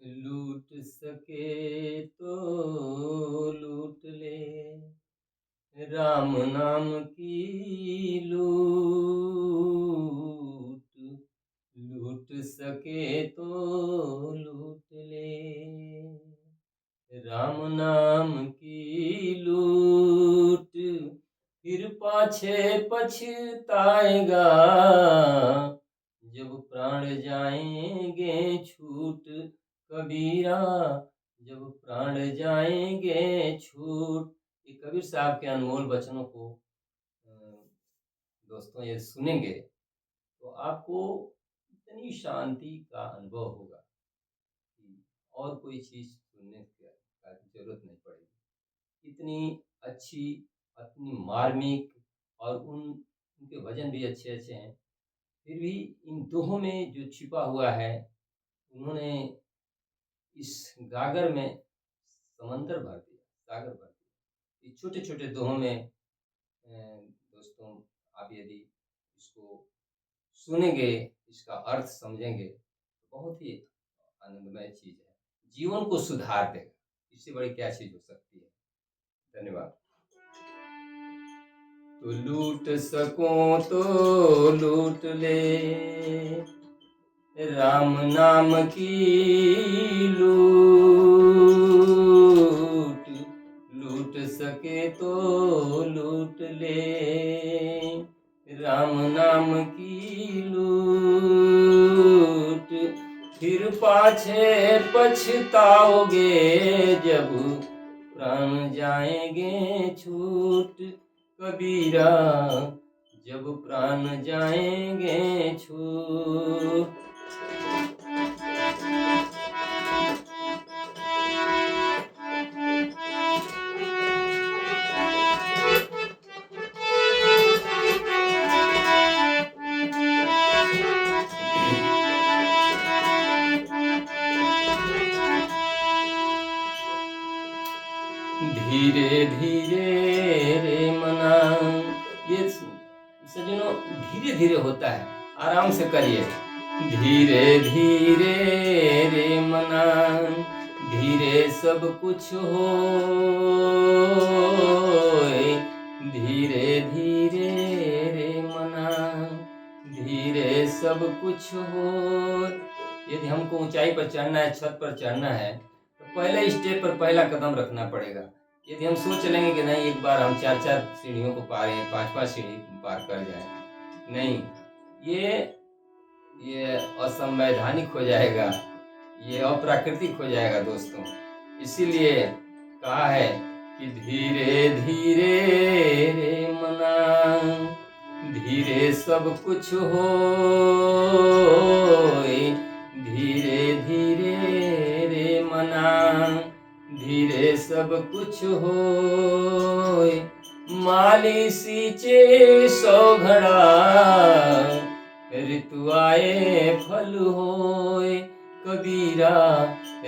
लूट सके तो लूट ले, राम नाम की लूट, लूट सके तो लूट ले, राम नाम की लूट, फिर पाछे पछताएगा, जब प्राण जाएंगे छूट, कबीरा जब प्राण जाएंगे छूट। ये कबीर साहब के अनमोल वचनों को दोस्तों ये सुनेंगे तो आपको इतनी शांति का अनुभव होगा कि और कोई चीज सुनने की जरूरत नहीं पड़ेगी। इतनी अच्छी, इतनी मार्मिक, और उनके भजन भी अच्छे अच्छे हैं। फिर भी इन दोहों में जो छिपा हुआ है, उन्होंने इस गागर में समंदर भर दिया, सागर भर दिया। इस छोटे छोटे दोहों में दोस्तों आप यदि इसको सुनेंगे, इसका अर्थ समझेंगे तो बहुत ही आनंदमय चीज है, जीवन को सुधार देगा। इससे बड़ी क्या चीज हो सकती है। धन्यवाद। तो लूट सको तो लूट ले, राम नाम की लूट, लूट सके तो लूट ले, राम नाम की लूट, फिर पाछे पछताओगे, जब प्राण जाएंगे छूट, कबीरा जब प्राण जाएंगे छूट। धीरे धीरे रे मना, ये सज्जनों धीरे धीरे होता है, आराम से करिए। धीरे धीरे रे मना, धीरे सब कुछ हो, धीरे धीरे रे मना, धीरे सब कुछ हो। यदि हमको ऊंचाई पर चढ़ना है, छत पर चढ़ना है, तो पहले स्टेप पर पहला कदम रखना पड़ेगा। यदि हम सोच लेंगे कि नहीं एक बार हम 4-4 सीढ़ियों को पार, 5-5 सीढ़ी पार कर जाए, नहीं, ये असंवैधानिक हो जाएगा, ये अप्राकृतिक हो जाएगा दोस्तों। इसीलिए कहा है कि धीरे धीरे रे मना, धीरे सब कुछ हो, धीरे धीरे रे मना, धीरे सब कुछ होय। माली सींचे 100 घड़ा, ऋतु आए फल होय, कबीरा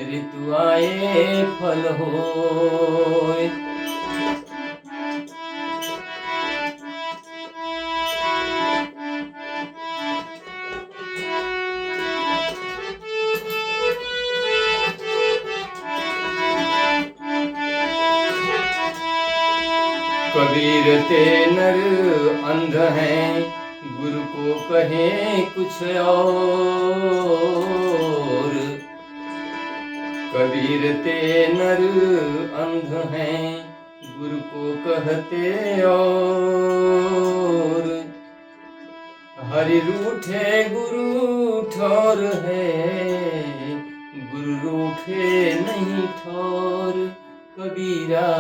ऋतु आए फल होय। कबीर ते नर अंध हैं, गुरु को कहे कुछ और। कबीर ते नर अंध हैं, गुरु को कहते और। हरि रूठे गुरु ठौर है, गुरु रूठे नहीं ठौर, कबीरा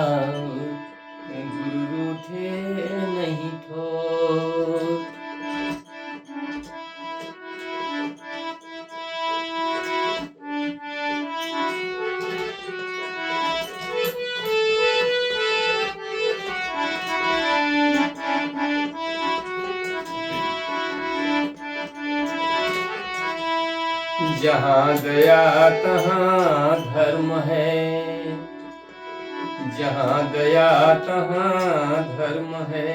गुरु रूठे नहीं ठौर। जहाँ दया तहाँ धर्म है, जहाँ दया तहाँ धर्म है,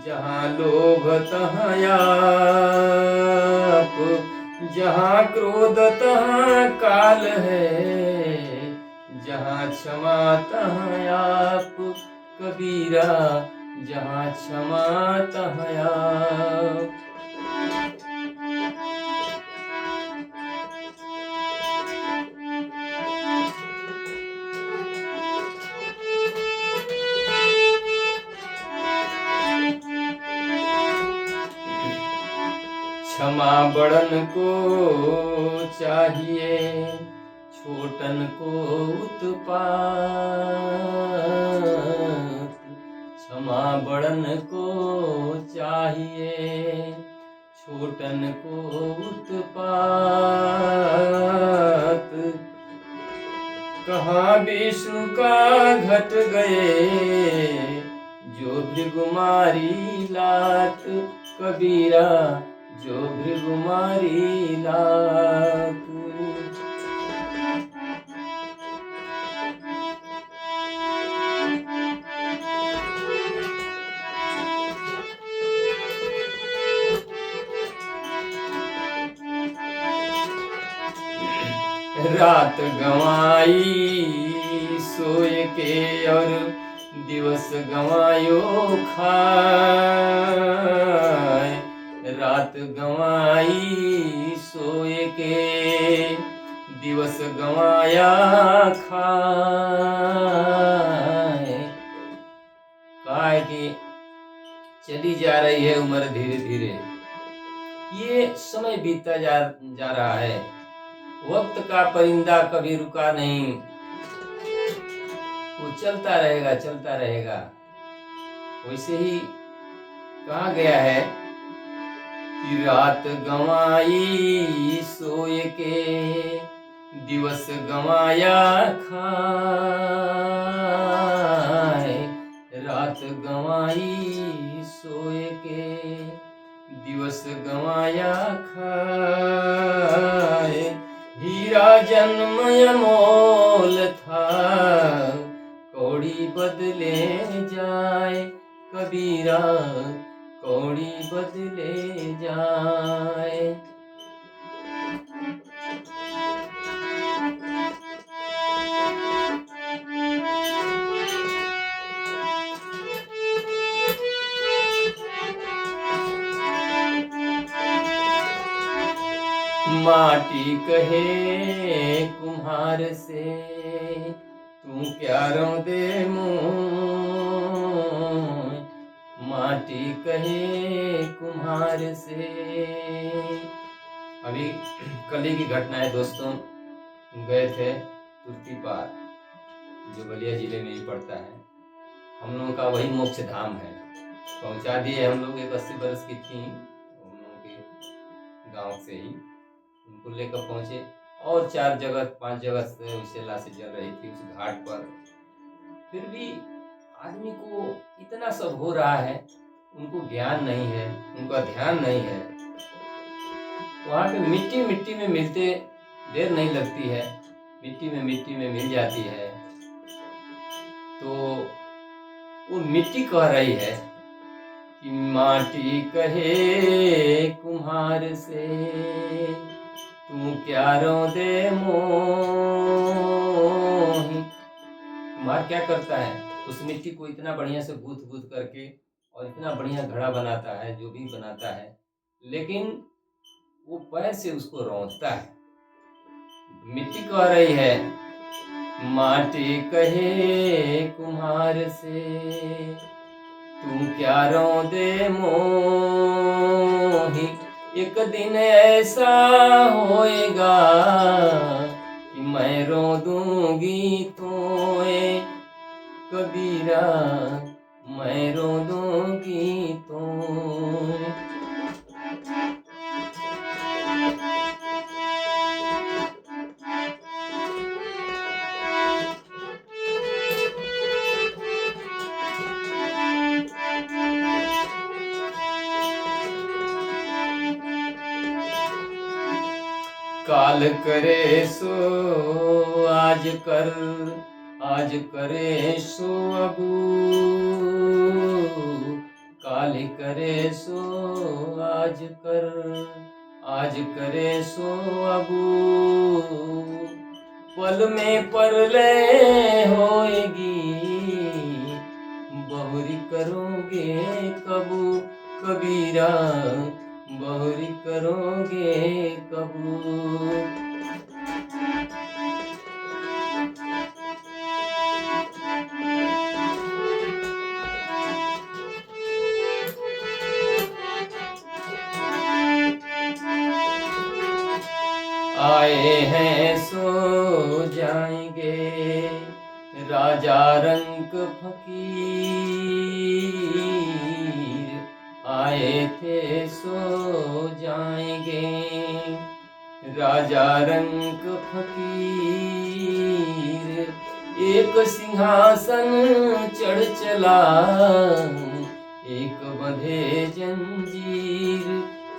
जहाँ लोभ तहाँ आप, जहाँ क्रोध तहाँ काल है, जहाँ क्षमा तहाँ आप कबीरा, जहाँ क्षमा तहाँ आप। क्षमा बड़न को चाहिए, छोटन को उत्पात। क्षमा बड़न को चाहिए, छोटन को उत्पात। कहाँ विष्णु का घट गए, जो भृगुमारी लात कबीरा, जो भृगुमारी लात। रात गंवाई सोए के और दिवस गंवायो खाए। रात गंवाई सोए के, दिवस गंवाया खाए। काहे कि चली जा रही है उम्र धीरे धीरे, ये समय बीतता जा रहा है। वक्त का परिंदा कभी रुका नहीं, वो चलता रहेगा चलता रहेगा। वैसे ही कहा गया है कि रात गंवाई सोए के, दिवस गंवाया खाए। रात गंवाई सोए के, दिवस गंवाया खाए। हीरा जन्म अमोल था, कौड़ी बदले जाए कबीरा, कौड़ी बदले जाए। माटी कहे कुम्हार से, तू क्या रौंदे मुँह। माटी कहे कुम्हार से। अभी कल ही की घटना है दोस्तों, गए थे तुर्तीपार, जो बलिया जिले में ही पड़ता है। हम लोगों का वही मोक्ष धाम है। पहुंचा दिए हम लोग, एक 80 बरस की थी, हम लोगों के गांव से ही उनको लेकर पहुंचे। और 4 जगह 5 जगह से विशेला से जल रही थी उस घाट पर। फिर भी आदमी को इतना सब हो रहा है, उनको ज्ञान नहीं है, उनका ध्यान नहीं है। वहाँ पे मिट्टी मिट्टी में मिलते देर नहीं लगती है, मिट्टी में मिल जाती है। तो वो मिट्टी कह रही है कि माटी कहे कुम्हार से, तू क्या रौंदे मोही। कुम्हार क्या करता है, उस मिट्टी को इतना बढ़िया से गूंथ गूंथ करके और इतना बढ़िया घड़ा बनाता है, जो भी बनाता है, लेकिन वो पैर से उसको रौंदता है। मिट्टी कह रही है, माटी कहे कुम्हार से, तू क्या रौंदे मोही। एक दिन ऐसा होएगा कि मैं रौंदूंगी तोए कबीरा, मैं रौंदूंगी तोए। काल करे सो आज कर, आज करे सो अबू। काल करे सो आज कर, आज करे सो अबू, पल में परलय होएगी, बहुरी करोगे कबू कबीरा, बहुरी करोगे कबू। आए हैं सो जाएंगे, राजा रंक फकीर आए थे सो जाएंगे, राजा रंक फकीर। एक सिंहासन चढ़ चला, एक बंधे जंजीर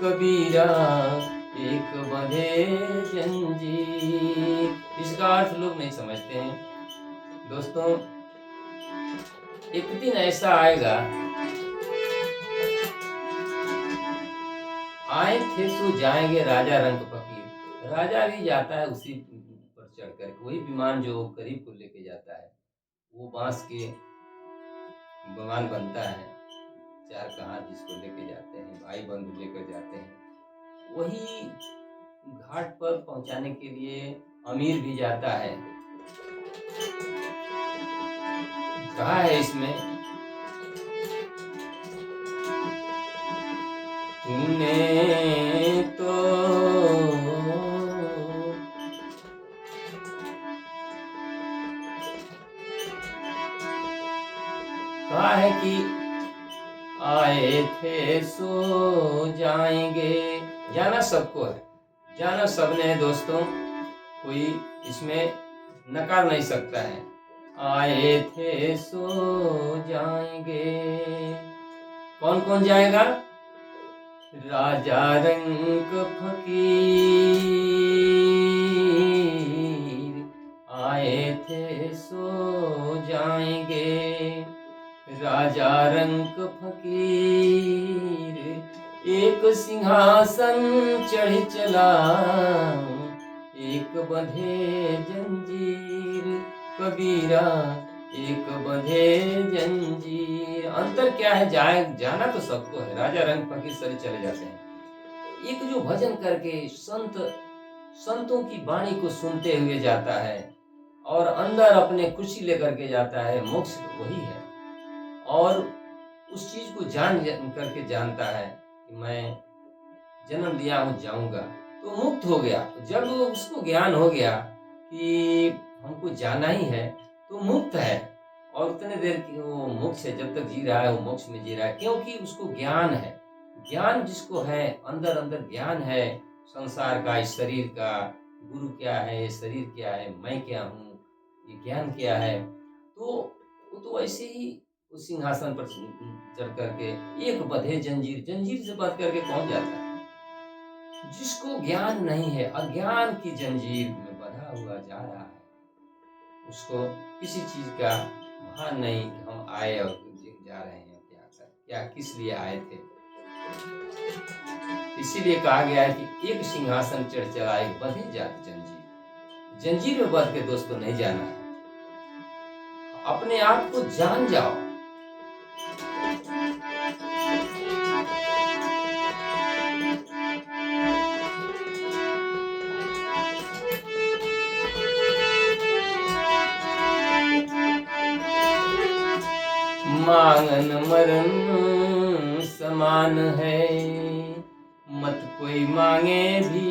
कबीरा, एक बंधे जंजीर। इसका अर्थ लोग नहीं समझते हैं दोस्तों। एक दिन ऐसा आएगा, आए थे सो जाएंगे राजा रंक फकीर। राजा भी जाता है उसी पर चढ़कर, वही विमान जो करीब को लेके जाता है। वो बांस के विमान बनता है, चार कहार जिसको लेके जाते हैं, भाई बंधु लेकर जाते हैं। वही घाट पर पहुंचाने के लिए अमीर भी जाता है। कहा है इसमें, तूने तो कहा है कि आए थे सो जाएंगे। जाना सबको है, जाना सबने है दोस्तों, कोई इसमें नकार नहीं सकता है। आए थे सो जाएंगे, कौन कौन जाएगा? राजा रंक फकीर आए थे सो जाएंगे, राजा रंक फकीर। एक सिंहासन चढ़ चला, एक बंधे जंजीर कबीरा, एक बंधे जंजीर। अंतर क्या है? जाना तो सबको है, राजा रंग फकीर सभी चले जाते हैं। एक जो भजन करके संतों की वाणी को सुनते हुए जाता है और अंदर अपने खुशी लेकर के जाता है, मोक्ष वही है। और उस चीज को जान करके जानता है कि मैं जन्म लिया हूं, जाऊंगा, तो मुक्त हो गया। जब उसको ज्ञान हो गया कि हमको जाना ही है, तो मुक्त है। और उतने देर की वो मोक्ष है, जब तक जी रहा है वो मोक्ष में जी रहा है, क्योंकि उसको ज्ञान है। ज्ञान जिसको है, अंदर अंदर ज्ञान है संसार का, इस शरीर का, गुरु क्या है, ये शरीर क्या है, मैं क्या हूँ, ये ज्ञान क्या है, तो वो तो ऐसे ही उस सिंहासन पर चढ़ करके एक बंधे जंजीर, जंजीर से बंध करके कौन जाता है? जिसको ज्ञान नहीं है, अज्ञान की जंजीर में बंधा हुआ जा रहा है, उसको किसी चीज का भान नहीं कि हम आए और जा रहे हैं, क्या किस लिए आए थे। इसीलिए कहा गया है कि एक सिंहासन चढ़ चला, एक बंधे जात जंजीर। जंजीर में बंध के दोस्तों नहीं जाना है, अपने आप को जान जाओ। मांगन मरन समान है, मत कोई मांगे भीख।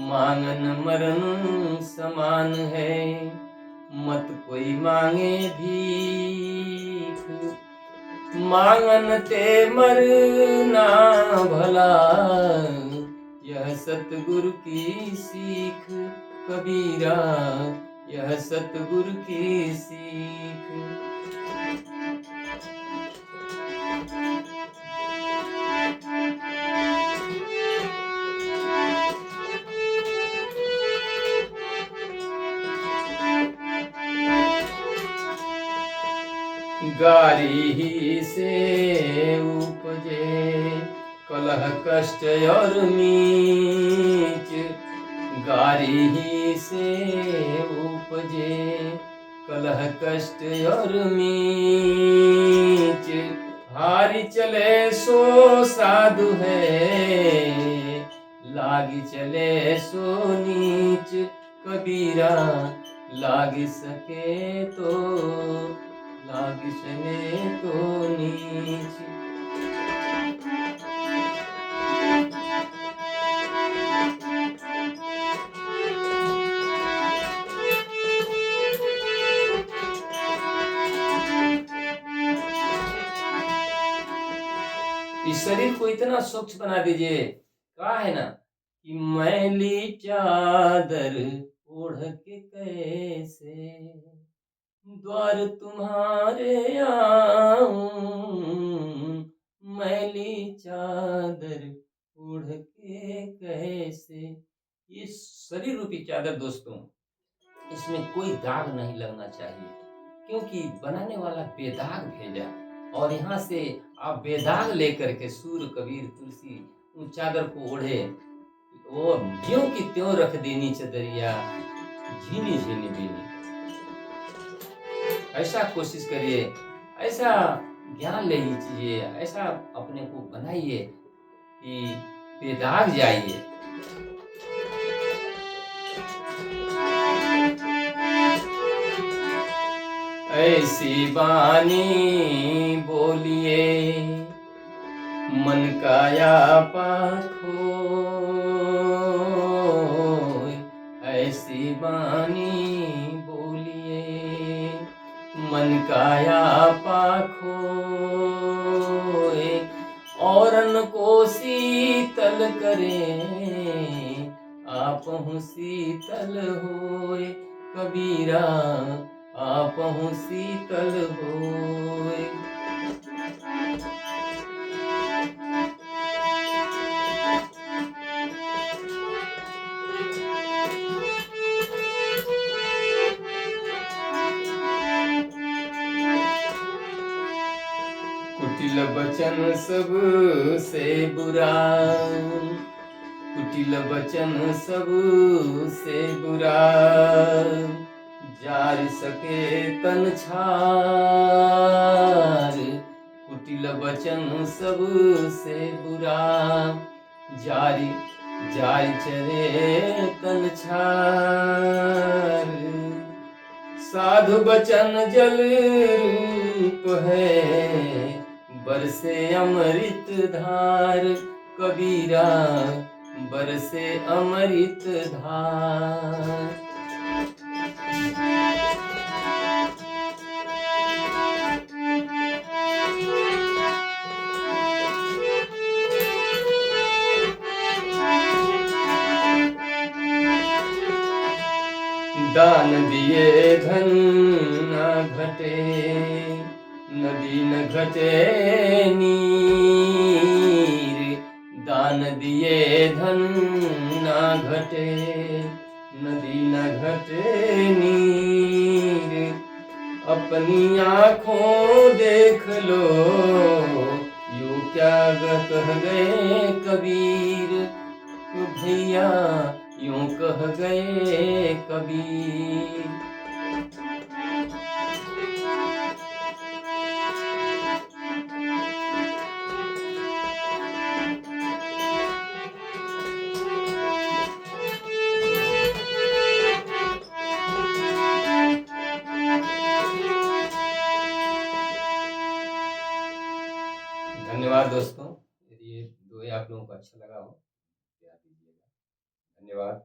मांगन मरन समान है, मत कोई मांगे भीख। मांगन ते मरना भला, यह सतगुरु की सीख कबीरा, यह सतगुरु की सीख। गारी ही से उपजे कलह कलह कष्ट और नीच गारी ही से उपजे। कलह कष्ट और नीच हारी चले सो साधु है, लागी चले सो नीच कबीरा। लागी सके तो लागी सके तो नीच। इस शरीर को इतना स्वच्छ बना दीजिए। कहा है ना कि मैली चादर ओढ़ के कैसे द्वार तुम्हारे आऊं। मैली चादर ओढ़ के कैसे। ये शरीर रूपी चादर दोस्तों, इसमें कोई दाग नहीं लगना चाहिए, क्योंकि बनाने वाला बेदाग भेजा। और यहाँ से आप बेदाग लेकर के सूर कबीर तुलसी उन चादर को ओढ़े, वो ज्यों की त्यों रख देनी चदरिया, झीनी झीनी बीनी। ऐसा कोशिश करिए, ऐसा ज्ञान ले लीजिए, ऐसा अपने को बनाइए कि बेदाग जाइए। ऐसी बानी बोलिए मन काया पाखो। ऐसी बानी बोलिए मन काया पाखो। औरन को शीतल करे आपहु शीतल होए। कबीरा आपहु शीतल होए। कुटिल बचन सब से बुरा, कुटिल बचन सब से बुरा। जार सके तन छार, कुटिल बचन सब से बुरा। जारी जारी चरे तन छार। साधु बचन जल रूप है, बरसे अमृत धार। कबीरा बरसे अमृत धार। दान दिए धन न घटे, नदी न घटे नीर। दान दिए धन न घटे, नदी न घटे नीर। अपनी आँखों देख लो यूं क्या कह गए कबीर। भैया यूं कह गए कबीर। धन्यवाद दोस्तों। यदि ये दोहे आप लोगों को अच्छा लगा हो, प्यार दीजिएगा। धन्यवाद।